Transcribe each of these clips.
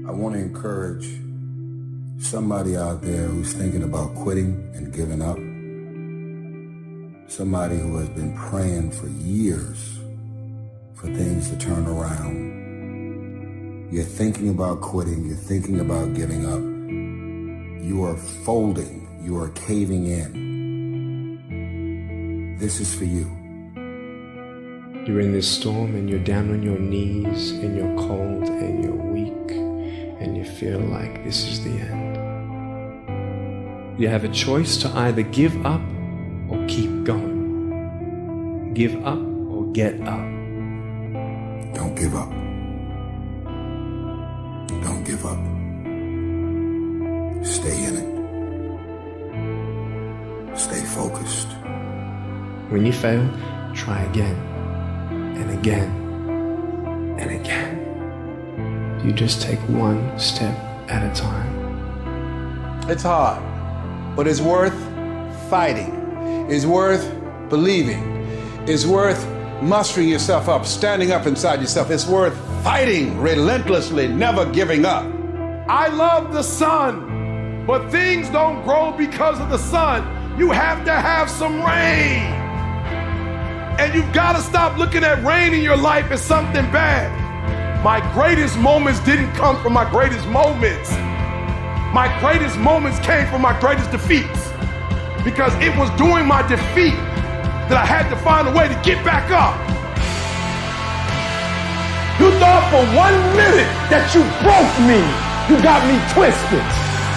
I want to encourage somebody out there who's thinking about quitting and giving up. Somebody who has been praying for years for things to turn around. You're thinking about quitting. You're thinking about giving up. You are folding. You are caving in. This is for you. You're in this storm and you're down on your knees and you're cold and you're weak and you feel like this is the end. You have a choice to either give up or keep going. Give up or get up. Don't give up. Don't give up. Stay in it. Stay focused. When you fail, try again and again and again. You just take one step at a time. It's hard, but it's worth fighting. It's worth believing. It's worth mustering yourself up, standing up inside yourself. It's worth fighting relentlessly, never giving up. I love the sun, but things don't grow because of the sun. You have to have some rain. And you've got to stop looking at rain in your life as something bad. My greatest moments didn't come from my greatest moments. My greatest moments came from my greatest defeats. Because it was during my defeat that I had to find a way to get back up. You thought for 1 minute that you broke me. You got me twisted.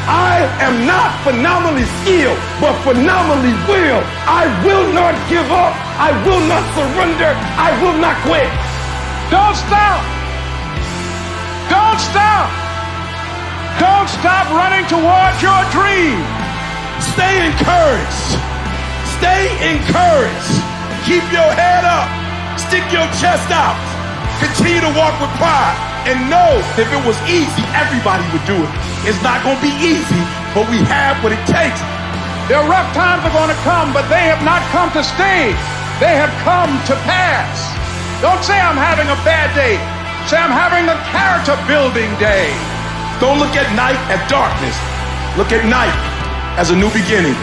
I am not phenomenally skilled, but phenomenally willed. I will not give up. I will not surrender. I will not quit. Don't stop. Don't stop. Don't stop running towards your dream. Stay encouraged. Stay encouraged. Keep your head up. Stick your chest out. Continue to walk with pride. And know if it was easy, everybody would do it. It's not going to be easy, but we have what it takes. Their rough times are going to come, but they have not come to stay. They have come to pass. Don't say I'm having a bad day. Say I'm having a character building day. Don't look at night as darkness. Look at night as a new beginning.